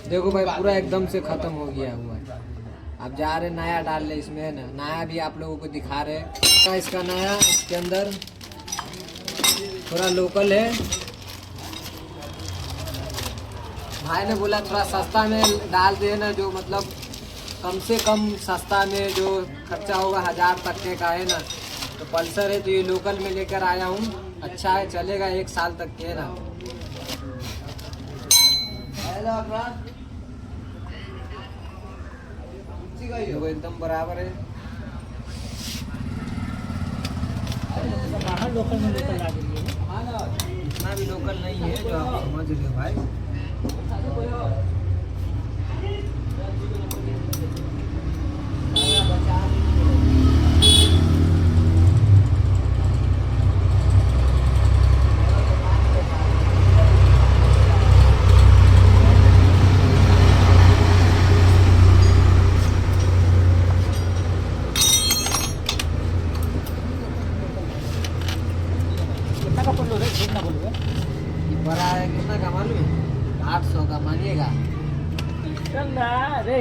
देखो भाई पूरा एकदम से खत्म हो गया हुआ है। अब जा रहे नया डाल ले इसमें है ना, नया भी आप लोगों को दिखा रहे। इसका नया इसके अंदर थोड़ा लोकल है। भाई ने बोला थोड़ा सस्ता में डाल दे ना, जो मतलब कम से कम सस्ता में जो खर्चा होगा 1000 तक के का है ना। तो पल्सर है तो ये लोकल में लेकर आया हूँ। अच्छा है, चलेगा 1 साल तक के है ना। देखो एकदम बराबर है। बाहर लोकल में लोकल ला देंगे। इतना भी लोकल नहीं है जो आप समझ रहे हो भाई। कितना का पड़ लो रे, कितना बोलोगे? ये बड़ा है, कितना का मालूम है? 800 का, मानिएगा? चल ना रे।